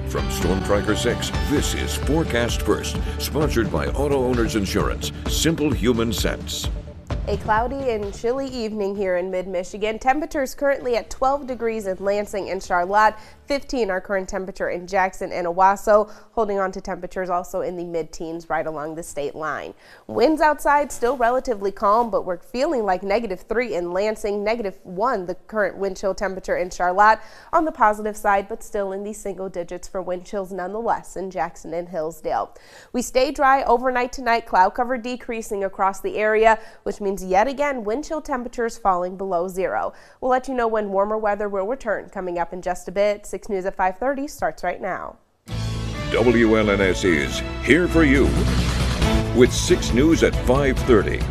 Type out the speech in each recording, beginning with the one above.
From Storm Tracker 6, this is Forecast First, sponsored by Auto Owners Insurance. Simple human sense. A cloudy and chilly evening here in mid-Michigan. Temperatures currently at 12 degrees in Lansing and Charlotte. 15 our current temperature in Jackson and Owasso, holding on to temperatures also in the mid-teens right along the state line. Winds outside still relatively calm, but we're feeling like -3 in Lansing, -1 the current wind chill temperature in Charlotte. On the positive side, but still in the single digits for wind chills nonetheless in Jackson and Hillsdale. We stay dry overnight tonight, cloud cover decreasing across the area, which means yet again wind chill temperatures falling below 0. We'll let you know when warmer weather will return coming up in just a bit. 6 News at 5:30 starts right now. WLNS is here for you with 6 News at 5:30.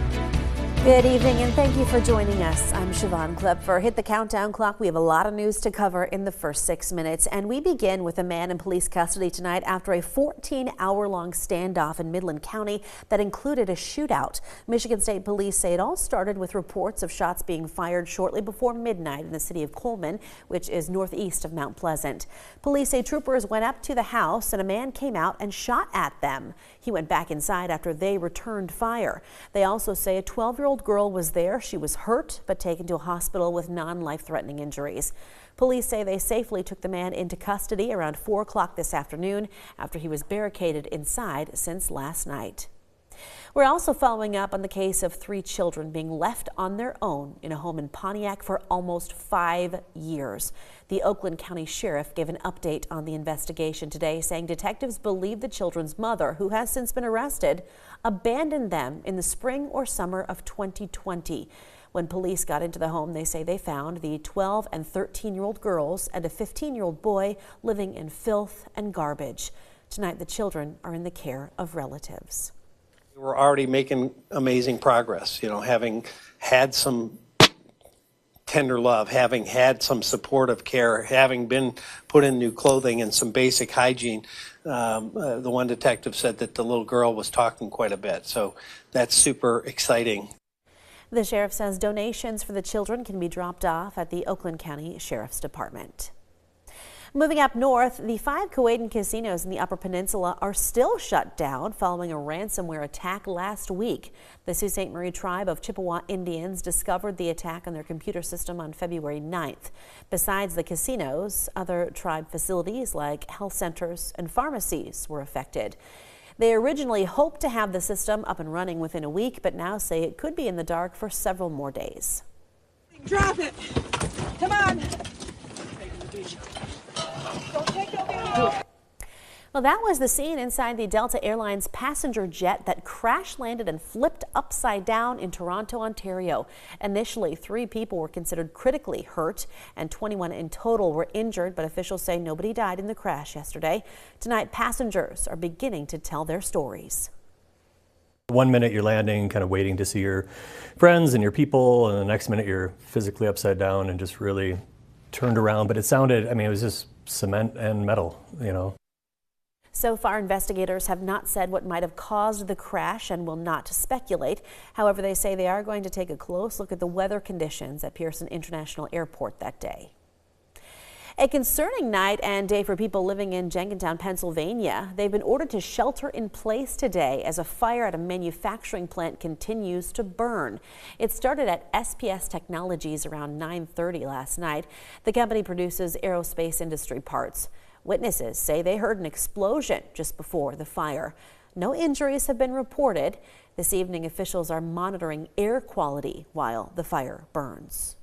Good evening and thank you for joining us. I'm Siobhan Klepfer. Hit the countdown clock. We have a lot of news to cover in the first 6 minutes, and we begin with a man in police custody tonight after a 14-hour-long standoff in Midland County that included a shootout. Michigan State Police say it all started with reports of shots being fired shortly before midnight in the city of Coleman, which is northeast of Mount Pleasant. Police say troopers went up to the house and a man came out and shot at them. He went back inside after they returned fire. They also say a 12-year-old girl was there. She was hurt but taken to a hospital with non-life-threatening injuries. Police say they safely took the man into custody around 4 o'clock this afternoon after he was barricaded inside since last night. We're also following up on the case of 3 children being left on their own in a home in Pontiac for almost 5 years. The Oakland County Sheriff gave an update on the investigation today, saying detectives believe the children's mother, who has since been arrested, abandoned them in the spring or summer of 2020. When police got into the home, they say they found the 12 and 13-year-old girls and a 15-year-old boy living in filth and garbage. Tonight, the children are in the care of relatives. We're already making amazing progress, having had some tender love, having had some supportive care, having been put in new clothing and some basic hygiene. The one detective said that the little girl was talking quite a bit, so that's super exciting. The sheriff says donations for the children can be dropped off at the Oakland County Sheriff's Department. Moving up north, the 5 Kuwaitan casinos in the Upper Peninsula are still shut down following a ransomware attack last week. The Sault Ste. Marie tribe of Chippewa Indians discovered the attack on their computer system on February 9th. Besides the casinos, other tribe facilities like health centers and pharmacies were affected. They originally hoped to have the system up and running within a week, but now say it could be in the dark for several more days. Drop it! Come on! Well, that was the scene inside the Delta Airlines passenger jet that crash landed and flipped upside down in Toronto, Ontario. Initially, 3 people were considered critically hurt and 21 in total were injured, but officials say nobody died in the crash yesterday. Tonight, passengers are beginning to tell their stories. 1 minute you're landing, kind of waiting to see your friends and your people, and the next minute you're physically upside down and just really turned around. But it sounded, it was just cement and metal, So far, investigators have not said what might have caused the crash and will not speculate. However, they say they are going to take a close look at the weather conditions at Pearson International Airport that day. A concerning night and day for people living in Jenkintown, Pennsylvania. They've been ordered to shelter in place today as a fire at a manufacturing plant continues to burn. It started at SPS Technologies around 9:30 last night. The company produces aerospace industry parts. Witnesses say they heard an explosion just before the fire. No injuries have been reported. This evening, officials are monitoring air quality while the fire burns.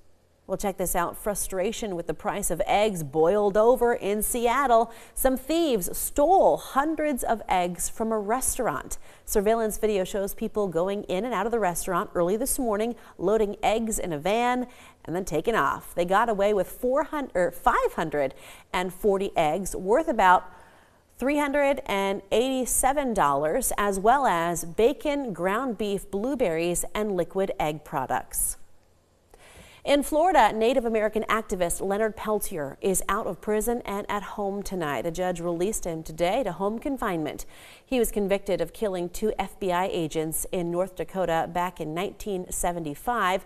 Well, check this out. Frustration with the price of eggs boiled over in Seattle. Some thieves stole hundreds of eggs from a restaurant. Surveillance video shows people going in and out of the restaurant early this morning, loading eggs in a van and then taking off. They got away with 540 eggs worth about $387, as well as bacon, ground beef, blueberries, and liquid egg products. In Florida, Native American activist Leonard Peltier is out of prison and at home tonight. A judge released him today to home confinement. He was convicted of killing 2 FBI agents in North Dakota back in 1975,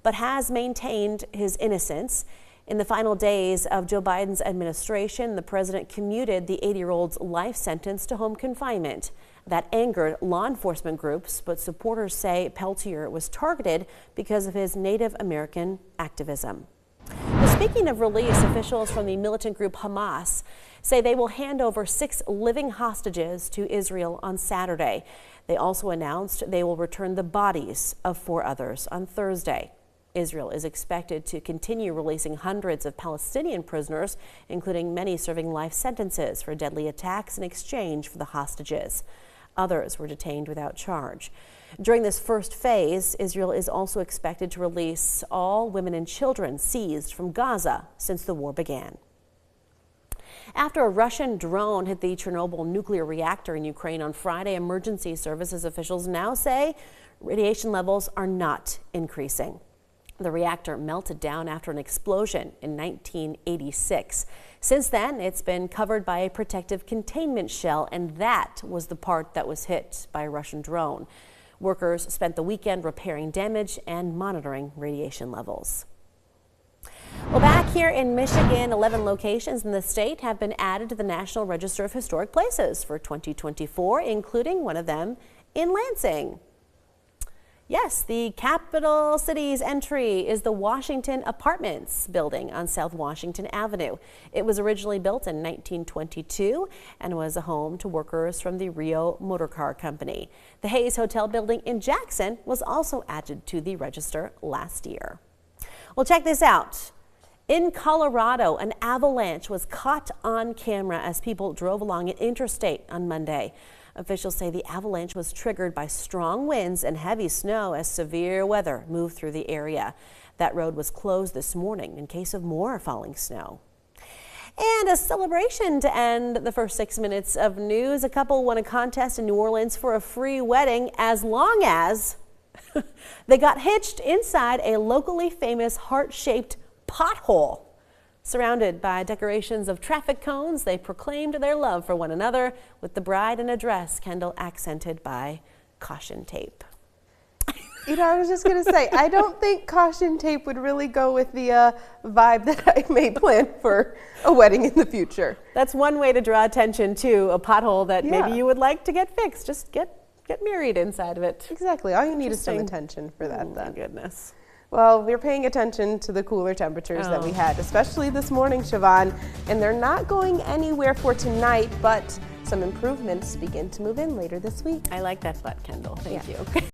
but has maintained his innocence. In the final days of Joe Biden's administration, the president commuted the 80-year-old's life sentence to home confinement. That angered law enforcement groups, but supporters say Peltier was targeted because of his Native American activism. Now, speaking of release, officials from the militant group Hamas say they will hand over 6 living hostages to Israel on Saturday. They also announced they will return the bodies of 4 others on Thursday. Israel is expected to continue releasing hundreds of Palestinian prisoners, including many serving life sentences for deadly attacks in exchange for the hostages. Others were detained without charge. During this first phase, Israel is also expected to release all women and children seized from Gaza since the war began. After a Russian drone hit the Chernobyl nuclear reactor in Ukraine on Friday, emergency services officials now say radiation levels are not increasing. The reactor melted down after an explosion in 1986. Since then, it's been covered by a protective containment shell, and that was the part that was hit by a Russian drone. Workers spent the weekend repairing damage and monitoring radiation levels. Well, back here in Michigan, 11 locations in the state have been added to the National Register of Historic Places for 2024, including one of them in Lansing. Yes, the capital city's entry is the Washington Apartments building on South Washington Avenue. It was originally built in 1922 and was a home to workers from the Rio Motor Car Company. The Hayes Hotel building in Jackson was also added to the register last year. Well, check this out. In Colorado, an avalanche was caught on camera as people drove along an interstate on Monday. Officials say the avalanche was triggered by strong winds and heavy snow as severe weather moved through the area. That road was closed this morning in case of more falling snow. And a celebration to end the first 6 minutes of news. A couple won a contest in New Orleans for a free wedding as long as they got hitched inside a locally famous heart-shaped pothole. Surrounded by decorations of traffic cones, they proclaimed their love for one another with the bride in a dress, Kendall, accented by caution tape. You know, I was just going to say, I don't think caution tape would really go with the vibe that I may plan for a wedding in the future. That's one way to draw attention to a pothole that Yeah. maybe you would like to get fixed. Just get married inside of it. Exactly. All you need is some Interesting. attention for that Oh, then. my goodness. Well, we're paying attention to the cooler temperatures that we had, especially this morning, Siobhan, and they're not going anywhere for tonight, but some improvements begin to move in later this week. I like that butt, Kendall. Thank you.